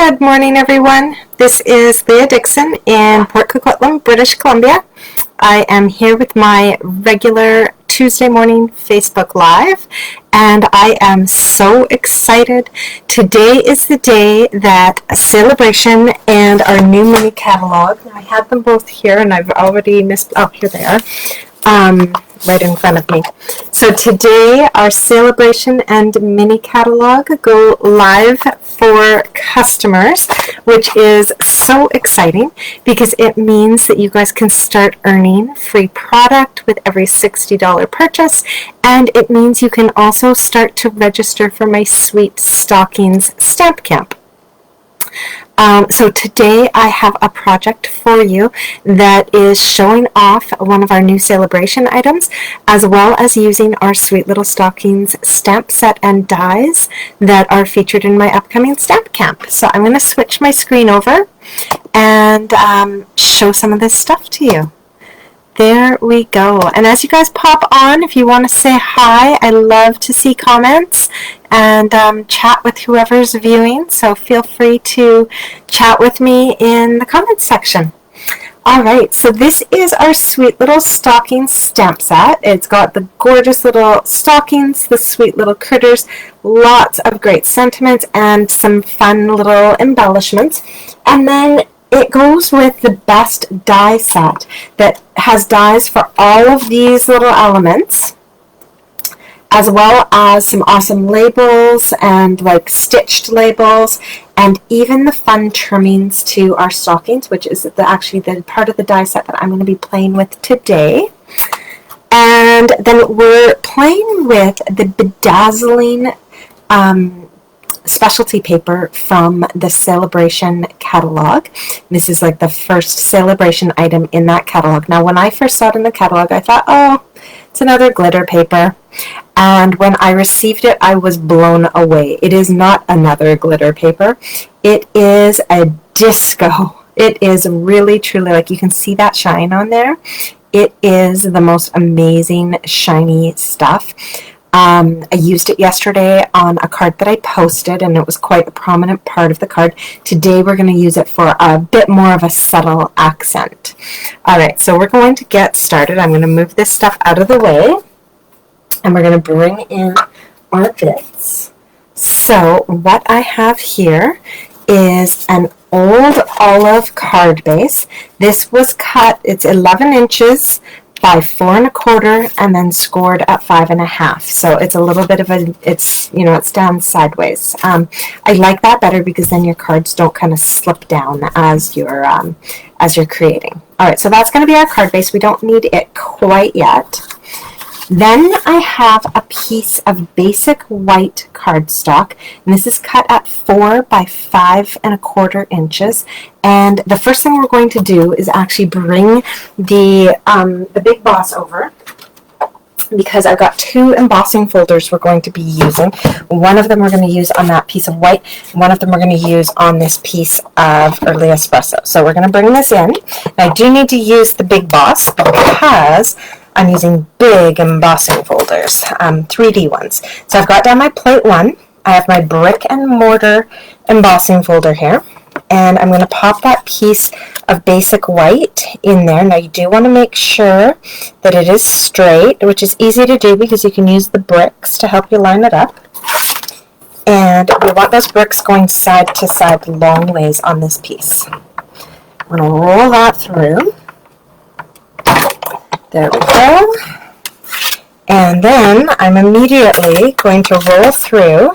Good morning, everyone. This is Leah Dixon in Port Coquitlam, British Columbia. I am here with my regular Tuesday morning Facebook Live, and I am so excited. Today is the day that Sale-a-bration and our new Mini Catalogue, I have them both here, and I've already missed, oh, here they are, right in front of me. So today our Sale-a-bration and Mini Catalogue go live for customers, which is so exciting because it means that you guys can start earning free product with every $60 purchase, and it means you can also start to register for my Sweet Stockings Stamp Camp. So today I have a project for you that is showing off one of our new Sale-a-bration items, as well as using our Sweet Little Stockings stamp set and dies that are featured in my upcoming stamp camp. So I'm going to switch my screen over and show some of this stuff to you. There we go. And as you guys pop on, if you want to say hi, I love to see comments and chat with whoever's viewing. So feel free to chat with me in the comments section. All right, so this is our Sweet Little Stockings stamp set. It's got the gorgeous little stockings, the sweet little critters, lots of great sentiments, and some fun little embellishments. And then it goes with the best die set that has dies for all of these little elements, as well as some awesome labels and like stitched labels, and even the fun trimmings to our stockings, which is actually the part of the die set that I'm going to be playing with today. And then we're playing with the Dazzling specialty paper from the Sale-a-bration catalog. This is like the first Sale-a-bration item in that catalog. Now, when I first saw it in the catalog, I thought, oh, it's another glitter paper. And when I received it, I was blown away. It is not another glitter paper. It is a disco. It is really, truly, like you can see that shine on there. It is the most amazing, shiny stuff. I used it yesterday on a card that I posted, and it was quite a prominent part of the card. Today we're going to use it for a bit more of a subtle accent. Alright, so we're going to get started. I'm going to move this stuff out of the way, and we're going to bring in our bits. So what I have here is an old olive card base. This was cut, it's 11 inches by 4 1/4, and then scored at 5 1/2. So it's a little bit of a, it's, you know, it's down sideways. I like that better because then your cards don't kind of slip down as you're creating. All right, so that's going to be our card base. We don't need it quite yet. Then I have a piece of basic white cardstock, and this is cut at 4 by 5 1/4 inches. And the first thing we're going to do is actually bring the Big Boss over, because I've got 2 embossing folders we're going to be using. One of them we're going to use on that piece of white, one of them we're going to use on this piece of early espresso. So we're going to bring this in. Now, I do need to use the Big Boss because I'm using big embossing folders, 3D ones. So I've got down my plate 1. I have my brick and mortar embossing folder here, and I'm going to pop that piece of basic white in there. Now, you do want to make sure that it is straight, which is easy to do because you can use the bricks to help you line it up. And we want those bricks going side to side long ways on this piece. I'm going to roll that through. There we go. And then I'm immediately going to roll through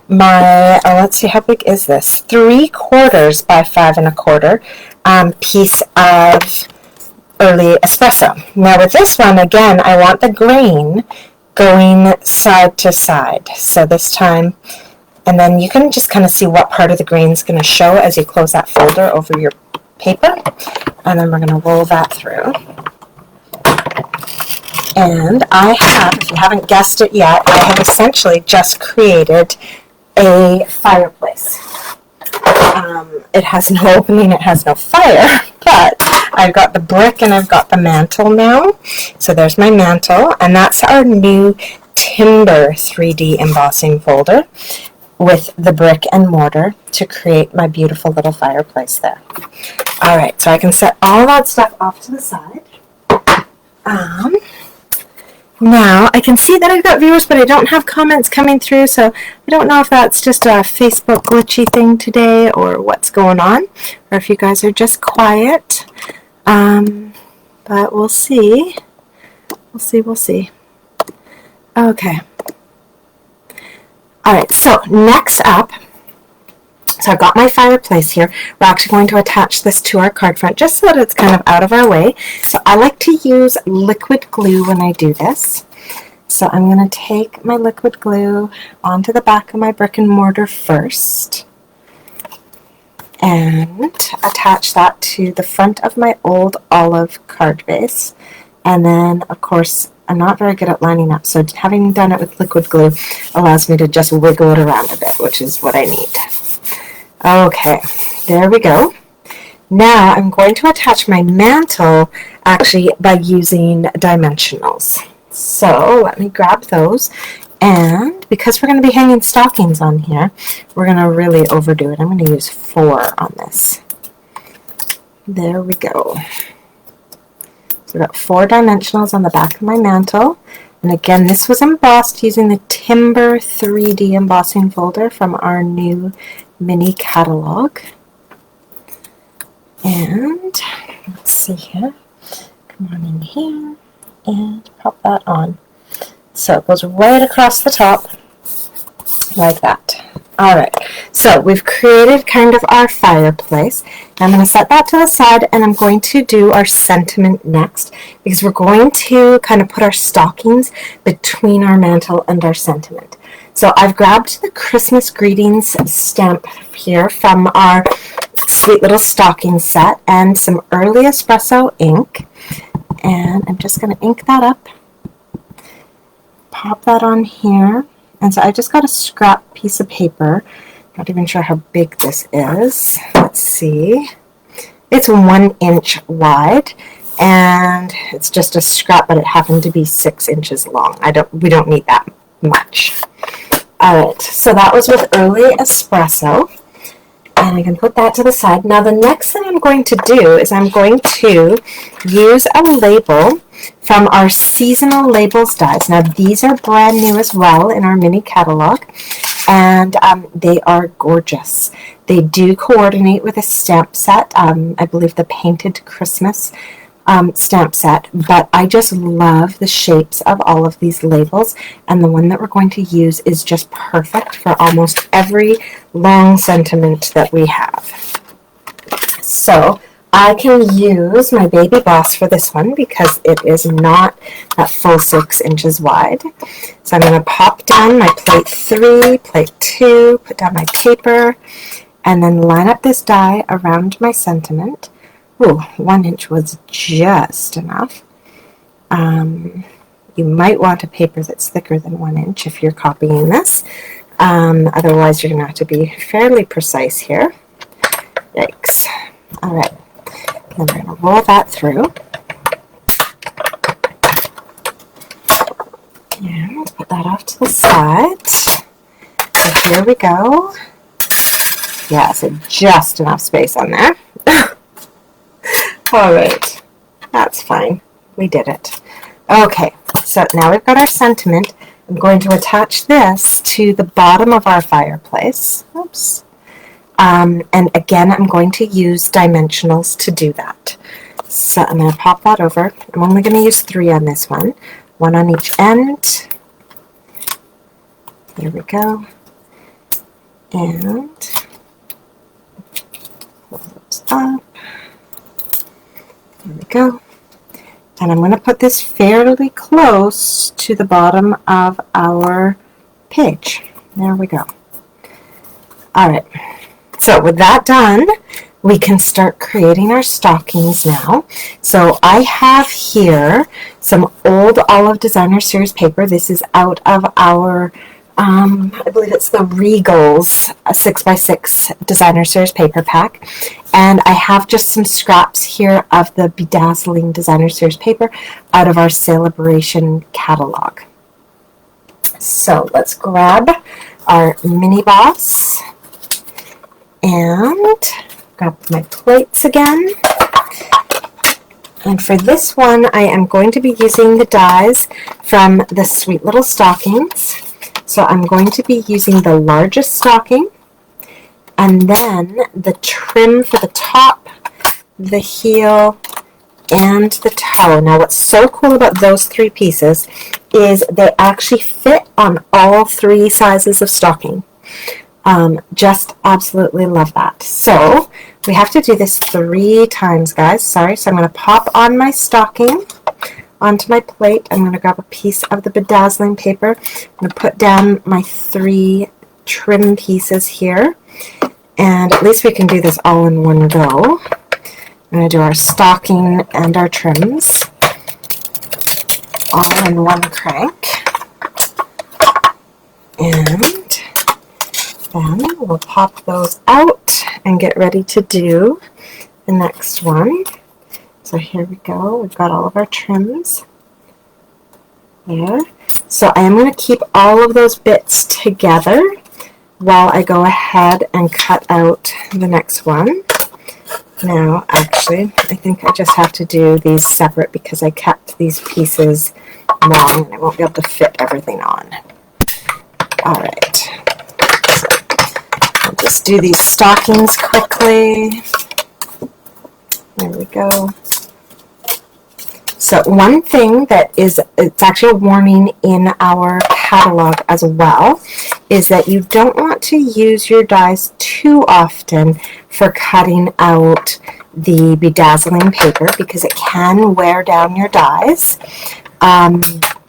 my, let's see, how big is this? 3/4 by 5 1/4 piece of early espresso. Now with this one, again, I want the grain going side to side. So this time, and then you can just kind of see what part of the grain is going to show as you close that folder over your paper. And then we're going to roll that through. And I have, if you haven't guessed it yet, I have essentially just created a fireplace. It has no opening, it has no fire, but I've got the brick and I've got the mantle now. So there's my mantle, and that's our new timber 3D embossing folder. with the brick and mortar to create my beautiful little fireplace there. All right, so I can set all that stuff off to the side. Now I can see that I've got viewers, but I don't have comments coming through, so I don't know if that's just a Facebook glitchy thing today or what's going on, or if you guys are just quiet. But we'll see. We'll see. Okay. All right, so next up, so I've got my fireplace here. We're actually going to attach this to our card front just so that it's kind of out of our way. So I like to use liquid glue when I do this. So I'm going to take my liquid glue onto the back of my brick and mortar first and attach that to the front of my old olive card base. And then, of course, I'm not very good at lining up, so having done it with liquid glue allows me to just wiggle it around a bit, which is what I need. Okay, there we go. Now I'm going to attach my mantle actually by using dimensionals. So let me grab those, and because we're going to be hanging stockings on here, we're going to really overdo it. I'm going to use 4 on this. There we go. So I've got 4 dimensionals on the back of my mantle. And again, this was embossed using the Timber 3D embossing folder from our new Mini Catalogue. And let's see here. Come on in here and pop that on. So it goes right across the top like that. Alright, so we've created kind of our fireplace. Now I'm going to set that to the side, and I'm going to do our sentiment next, because we're going to kind of put our stockings between our mantle and our sentiment. So I've grabbed the Christmas Greetings stamp here from our Sweet Little Stocking set and some early espresso ink, and I'm just going to ink that up, pop that on here. And so I just got a scrap piece of paper. Not even sure how big this is. Let's see. It's 1 inch wide, and it's just a scrap, but it happened to be 6 inches long. We don't need that much. All right, so that was with early espresso, and I can put that to the side. Now the next thing I'm going to do is I'm going to use a label from our seasonal labels dies. Now these are brand new as well in our Mini Catalogue, and they are gorgeous. They do coordinate with a stamp set, I believe the Painted Christmas stamp set, but I just love the shapes of all of these labels, and the one that we're going to use is just perfect for almost every long sentiment that we have. So I can use my Baby Boss for this one because it is not that full 6 inches wide. So I'm going to pop down my plate 3, plate 2, put down my paper, and then line up this die around my sentiment. Ooh, 1 inch was just enough. You might want a paper that's thicker than 1 inch if you're copying this. Otherwise, you're going to have to be fairly precise here. Yikes. All right. Then we're going to roll that through. And put that off to the side. So here we go. Yeah, so just enough space on there. All right. That's fine. We did it. Okay, so now we've got our sentiment. I'm going to attach this to the bottom of our fireplace. Oops. And again, I'm going to use dimensionals to do that. So I'm going to pop that over. I'm only going to use 3 on this one. 1 on each end. There we go. And pull those up. There we go. And I'm going to put this fairly close to the bottom of our page. There we go. All right. So with that done, we can start creating our stockings now. So I have here some old Olive Designer Series paper. This is out of our, I believe it's the Regals 6x6 Designer Series paper pack. And I have just some scraps here of the Dazzling Designer Series paper out of our Sale-a-bration catalog. So let's grab our mini boss, and grab my plates again. And for this one, I am going to be using the dies from the Sweet Little Stockings. So I'm going to be using the largest stocking, and then the trim for the top, the heel, and the toe. Now what's so cool about those three pieces is they actually fit on all three sizes of stocking. Just absolutely love that. So we have to do this 3 times, guys. Sorry. So I'm going to pop on my stocking onto my plate. I'm going to grab a piece of the bedazzling paper. I'm going to put down my 3 trim pieces here. And at least we can do this all in one go. I'm going to do our stocking and our trims all in one crank. And then we'll pop those out and get ready to do the next one. So here we go. We've got all of our trims there. So I am going to keep all of those bits together while I go ahead and cut out the next one. Now, actually, I think I just have to do these separate because I kept these pieces long and I won't be able to fit everything on. Alright, so I'll just do these stockings quickly. There we go. So one thing that is, it's actually a warning in our catalog as well, is that you don't want to use your dies too often for cutting out the bedazzling paper because it can wear down your dies.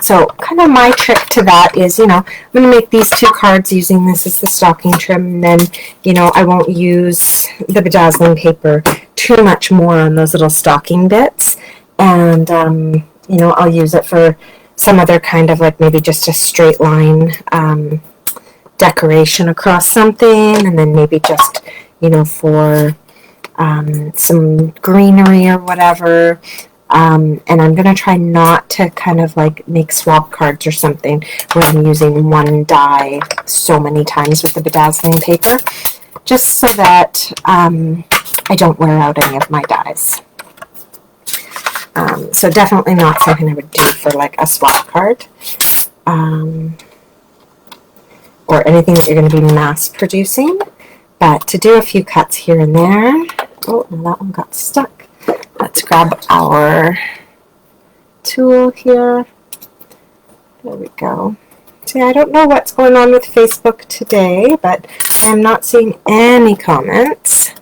So kind of my trick to that is, I'm going to make these 2 cards using this as the stocking trim, and then, I won't use the bedazzling paper too much more on those little stocking bits. And, I'll use it for some other kind of like maybe just a straight line decoration across something, and then maybe just, for some greenery or whatever. And I'm going to try not to kind of like make swap cards or something where I'm using one die so many times with the bedazzling paper, just so that I don't wear out any of my dies. So definitely not something I would do for like a swap card or anything that you're going to be mass producing, but to do a few cuts here and there. Oh, no, that one got stuck. Let's grab our tool here. There we go. See, I don't know what's going on with Facebook today, but I'm not seeing any comments.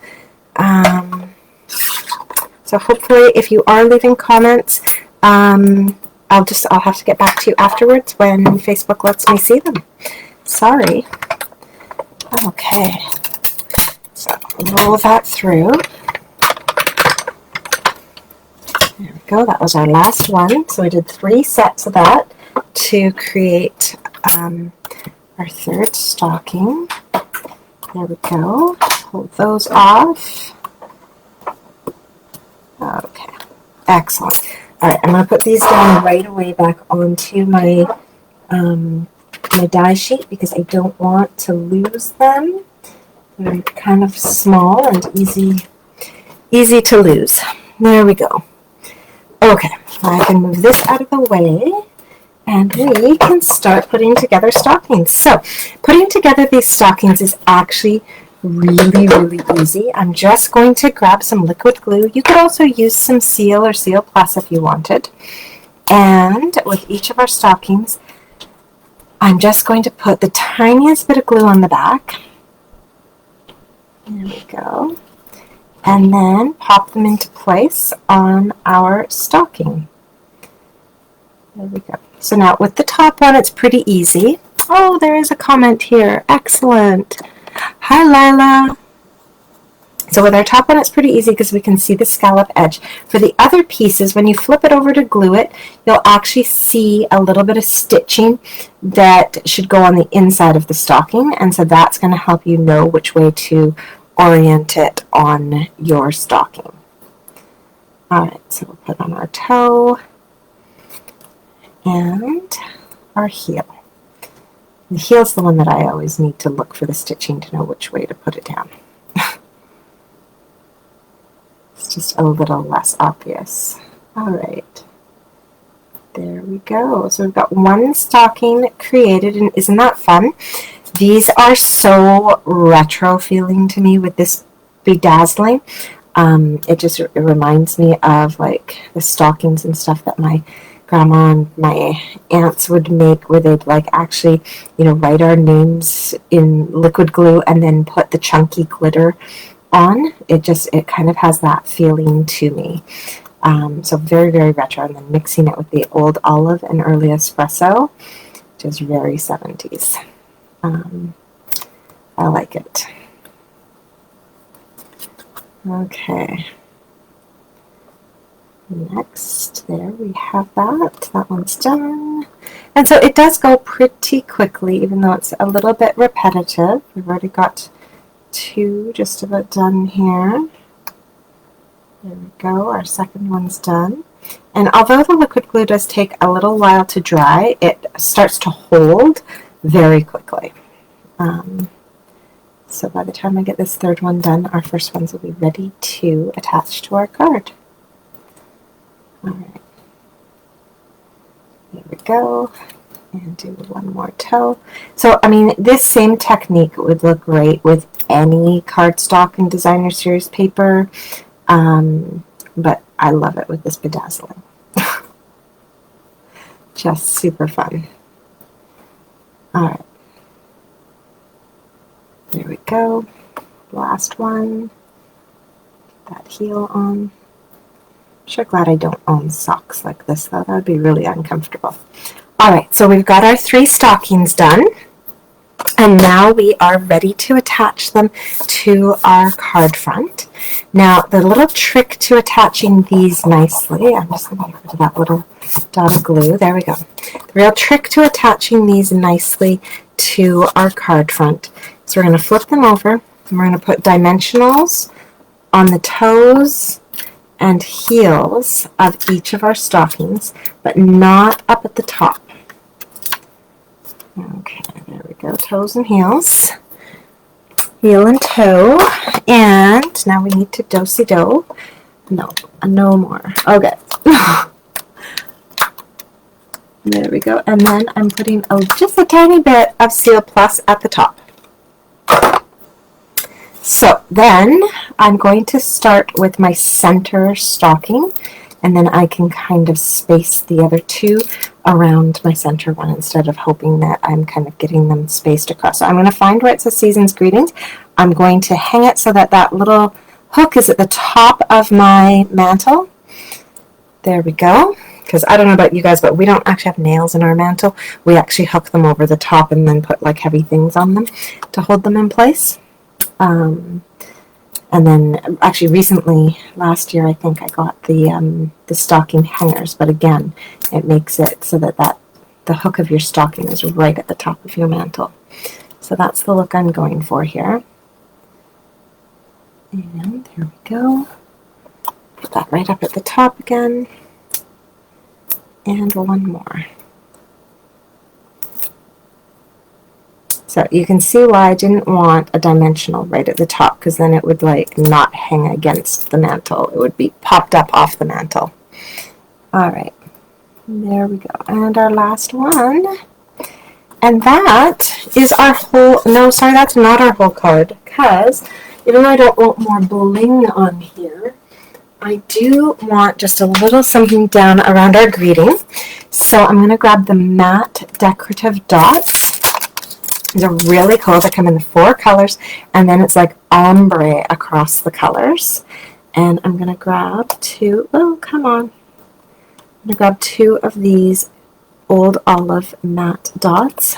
So hopefully if you are leaving comments, I'll have to get back to you afterwards when Facebook lets me see them. Sorry. Okay. So roll that through. There we go. That was our last one. So we did 3 sets of that to create our 3rd stocking. There we go. Pull those off. Okay. Excellent. All right. I'm going to put these down right away back onto my my die sheet because I don't want to lose them. They're kind of small and easy to lose. There we go. Okay, I can move this out of the way and we can start putting together stockings. So, putting together these stockings is actually really easy. I'm just going to grab some liquid glue. You could also use some Seal or Seal Plus if you wanted. And with each of our stockings, I'm just going to put the tiniest bit of glue on the back. There we go. And then pop them into place on our stocking. There we go. So now with the top one, it's pretty easy. Oh, there is a comment here. Excellent. Hi, Lila. So with our top one, it's pretty easy because we can see the scallop edge. For the other pieces, when you flip it over to glue it, you'll actually see a little bit of stitching that should go on the inside of the stocking. And so that's going to help you know which way to orient it on your stocking. All right, so we'll put on our toe and our heel. The heel's the one that I always need to look for the stitching to know which way to put it down. It's just a little less obvious. All right. There we go. So we've got one stocking created, and isn't that fun? These are so retro feeling to me with this bedazzling. It reminds me of like the stockings and stuff that my grandma and my aunts would make, where they'd like actually, write our names in liquid glue and then put the chunky glitter on. It kind of has that feeling to me. So very, very retro, and then mixing it with the old olive and early espresso, which is very 70s. I like it. Okay. Next, there we have that. That one's done. And so it does go pretty quickly, even though it's a little bit repetitive. We've already got two just about done here. There we go. Our second one's done. And although the liquid glue does take a little while to dry, it starts to hold very quickly. So by the time I get this third one done, our first ones will be ready to attach to our card. All right. There we go. And do one more toe. So, I mean, this same technique would look great with any cardstock and designer series paper, but I love it with this bedazzling. Just super fun. All right. There we go. Last one. Get that heel on. I'm sure glad I don't own socks like this, though. That would be really uncomfortable. All right, so we've got our 3 stockings done, and now we are ready to attach them to our card front. Now, the little trick to attaching these nicely, I'm just going to get rid of that little dot of glue. There we go. The real trick to attaching these nicely to our card front. So we're going to flip them over, and we're going to put dimensionals on the toes and heels of each of our stockings, but not up at the top. Okay, there we go, toes and heels, heel and toe, and now we need to do-si-do. No more. Okay. There we go, and then I'm putting just a tiny bit of Seal Plus at the top. So then I'm going to start with my center stocking, and then I can kind of space the other 2 around my center one instead of hoping that I'm kind of getting them spaced across. So I'm going to find where it says Season's Greetings. I'm going to hang it so that that little hook is at the top of my mantle. There we go. Because I don't know about you guys, but we don't actually have nails in our mantle. We actually hook them over the top and then put like heavy things on them to hold them in place. And then actually recently, last year, I think I got the stocking hangers, but again, it makes it so that the hook of your stocking is right at the top of your mantle. So that's the look I'm going for here. And there we go. Put that right up at the top again. And one more. So you can see why I didn't want a dimensional right at the top, because then it would like not hang against the mantle. It would be popped up off the mantle. All right, there we go. And our last one. And that is our whole, no, sorry, that's not our whole card, because even though I don't want more bling on here, I do want just a little something down around our greeting. So I'm going to grab the matte decorative dots. These are really cool. They come in the 4 colors, and then it's like ombre across the colors. And I'm going to grab 2, oh, come on. I'm going to grab 2 of these old olive matte dots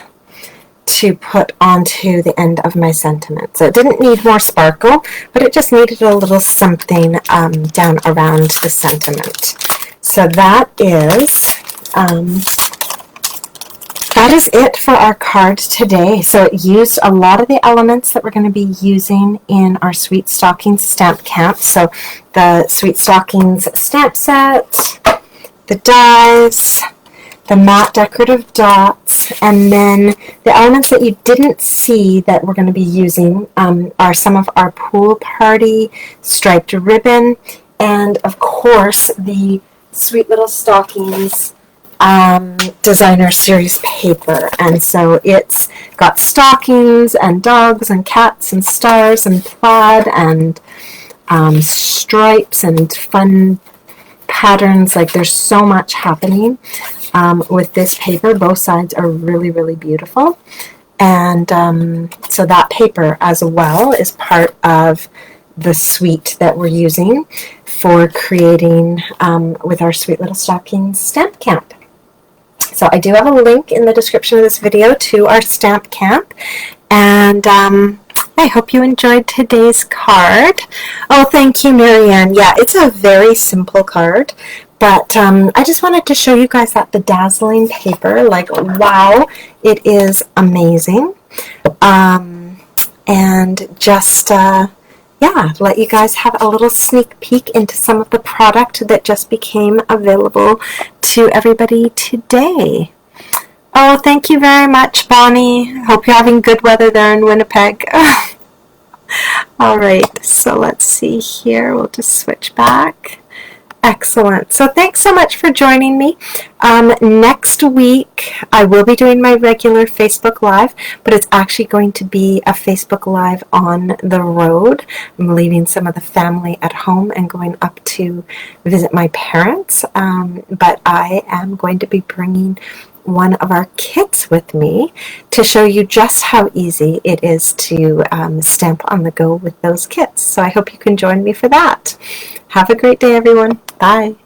to put onto the end of my sentiment. So it didn't need more sparkle, but it just needed a little something down around the sentiment. So that is it for our card today. So it used a lot of the elements that we're going to be using in our Sweet Stockings Stamp Camp. So the Sweet Stockings stamp set, the dies, the matte decorative dots, and then the elements that you didn't see that we're going to be using are some of our pool party striped ribbon, and of course the Sweet Little Stockings designer series paper. And so it's got stockings and dogs and cats and stars and plaid and stripes and fun patterns. Like, there's so much happening with this paper. Both sides are really, really beautiful. And so that paper as well is part of the suite that we're using for creating with our Sweet Little Stockings Stamp Camp. So I do have a link in the description of this video to our Stamp Camp, and I hope you enjoyed today's card. Oh, thank you, Marianne. Yeah, it's a very simple card, but I just wanted to show you guys that the Dazzling paper, like, wow, it is amazing. And just yeah, let you guys have a little sneak peek into some of the product that just became available to everybody today. Oh, thank you very much, Bonnie. Hope you're having good weather there in Winnipeg. All right, so let's see here. We'll just switch back. Excellent. So thanks so much for joining me. Next week, I will be doing my regular Facebook Live, but it's actually going to be a Facebook Live on the road. I'm leaving some of the family at home and going up to visit my parents, but I am going to be bringing one of our kits with me to show you just how easy it is to stamp on the go with those kits. So I hope you can join me for that. Have a great day, everyone. Bye.